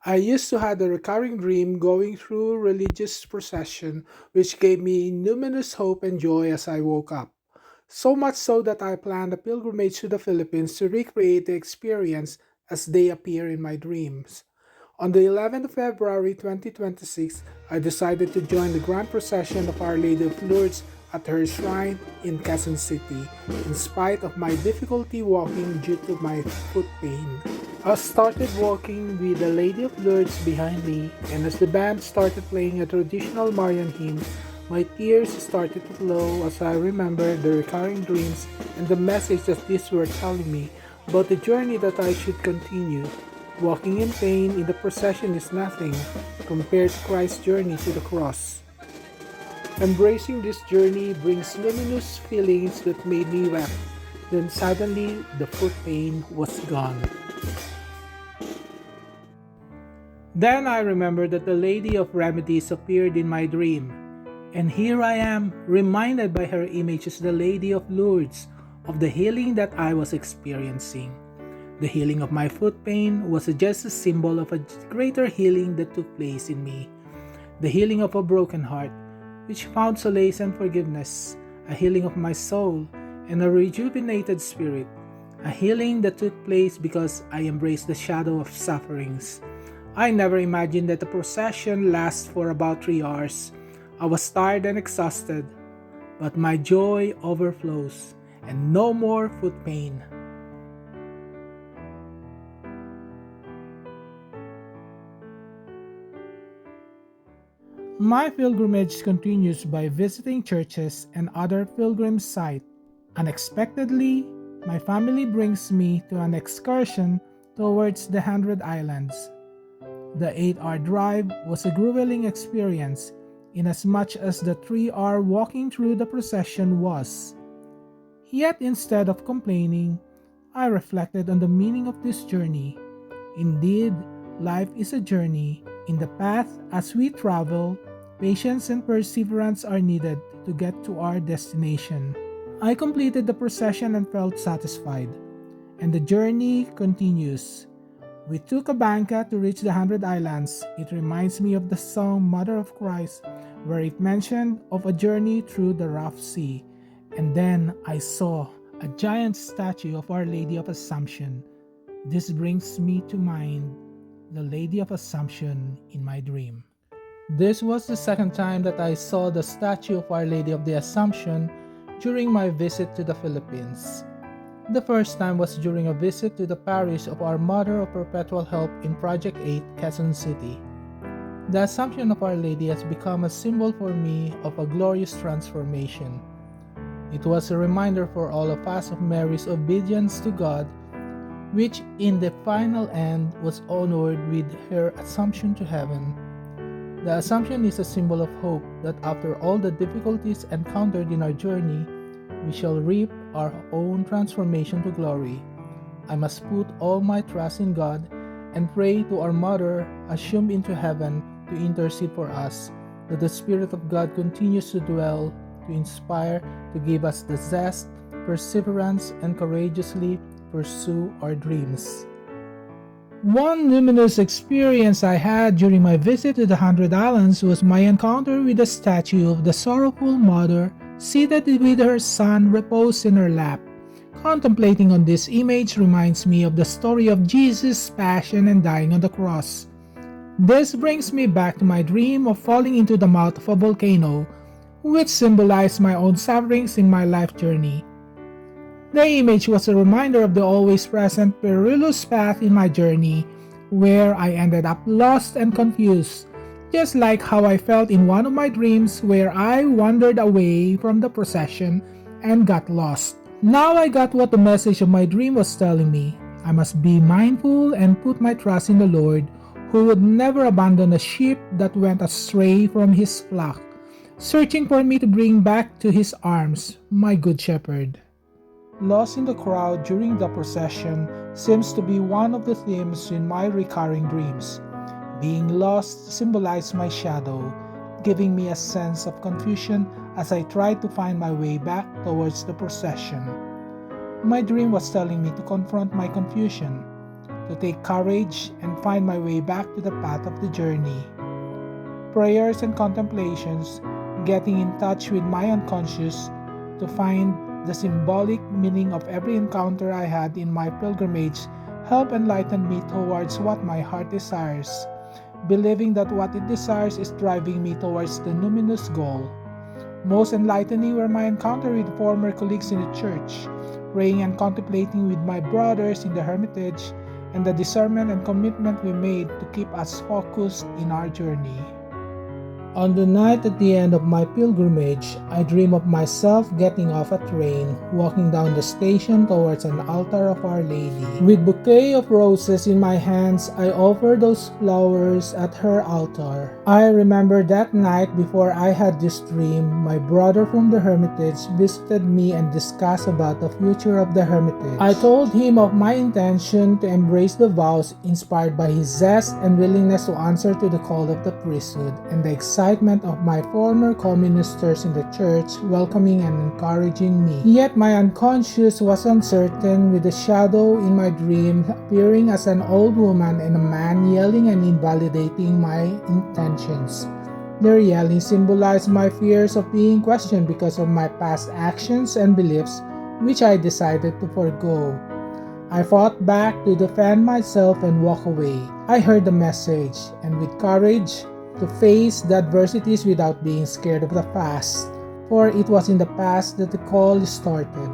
I used to have a recurring dream going through a religious procession, which gave me numinous hope and joy as I woke up. So much so that I planned a pilgrimage to the Philippines to recreate the experience as they appear in my dreams. On the 11th of February 2026, I decided to join the grand procession of Our Lady of Lourdes at her shrine in Quezon City, in spite of my difficulty walking due to my foot pain. I started walking with the Lady of Lourdes behind me, and as the band started playing a traditional Marian hymn, my tears started to flow as I remembered the recurring dreams and the message that these were telling me about the journey that I should continue. Walking in pain in the procession is nothing compared to Christ's journey to the cross. Embracing this journey brings luminous feelings that made me weep. Then suddenly, the foot pain was gone. Then I remembered that the Lady of Remedies appeared in my dream. And here I am, reminded by her image as the Lady of Lourdes of the healing that I was experiencing. The healing of my foot pain was just a symbol of a greater healing that took place in me. The healing of a broken heart, which found solace and forgiveness, a healing of my soul, and a rejuvenated spirit, a healing that took place because I embraced the shadow of sufferings. I never imagined that the procession lasts for about 3 hours. I was tired and exhausted, but my joy overflows, and no more foot pain. My pilgrimage continues by visiting churches and other pilgrim sites. Unexpectedly, my family brings me to an excursion towards the Hundred Islands. The 8-hour drive was a grueling experience, inasmuch as the 3-hour walking through the procession was. Yet instead of complaining, I reflected on the meaning of this journey. Indeed, life is a journey. In the path as we travel, patience and perseverance are needed to get to our destination. I completed the procession and felt satisfied, and the journey continues. We took a banca to reach the Hundred Islands. It reminds me of the song Mother of Christ, where it mentioned of a journey through the rough sea. And then I saw a giant statue of Our Lady of Assumption. This brings me to mind the Lady of Assumption in my dream. This was the second time that I saw the statue of Our Lady of the Assumption during my visit to the Philippines. The first time was during a visit to the parish of Our Mother of Perpetual Help in Project 8, Quezon City. The Assumption of Our Lady has become a symbol for me of a glorious transformation. It was a reminder for all of us of Mary's obedience to God, which in the final end was honored with her assumption to heaven. The Assumption is a symbol of hope that after all the difficulties encountered in our journey, we shall reap our own transformation to glory. I must put all my trust in God and pray to our Mother, assumed into heaven, to intercede for us, that the Spirit of God continues to dwell, to inspire, to give us the zest, perseverance, and courageously pursue our dreams. One luminous experience I had during my visit to the Hundred Islands was my encounter with the statue of the sorrowful mother seated with her son reposed in her lap. Contemplating on this image reminds me of the story of Jesus' passion and dying on the cross. This brings me back to my dream of falling into the mouth of a volcano, which symbolized my own sufferings in my life journey. The image was a reminder of the always present perilous path in my journey, where I ended up lost and confused, just like how I felt in one of my dreams where I wandered away from the procession and got lost. Now I got what the message of my dream was telling me. I must be mindful and put my trust in the Lord, who would never abandon a sheep that went astray from his flock, searching for me to bring back to his arms, my good shepherd. Lost in the crowd during the procession seems to be one of the themes in my recurring dreams. Being lost symbolized my shadow, giving me a sense of confusion as I tried to find my way back towards the procession. My dream was telling me to confront my confusion. to take courage and find my way back to the path of the journey. Prayers and contemplations, getting in touch with my unconscious to find the symbolic meaning of every encounter I had in my pilgrimage help enlighten me towards what my heart desires, believing that what it desires is driving me towards the numinous goal. Most enlightening were my encounter with former colleagues in the church, praying and contemplating with my brothers in the hermitage, and the discernment and commitment we made to keep us focused in our journey. On the night at the end of my pilgrimage, I dream of myself getting off a train, walking down the station towards an altar of Our Lady. With bouquet of roses in my hands, I offer those flowers at her altar. I remember that night before I had this dream, my brother from the hermitage visited me and discussed about the future of the hermitage. I told him of my intention to embrace the vows inspired by his zest and willingness to answer to the call of the priesthood, and the excitement of my former co-ministers in the church welcoming and encouraging me. Yet my unconscious was uncertain, with a shadow in my dream appearing as an old woman and a man yelling and invalidating my intentions. Their yelling symbolized my fears of being questioned because of my past actions and beliefs, which I decided to forego. I fought back to defend myself and walk away. I heard the message, and with courage, to face the adversities without being scared of the past, for it was in the past that the call started.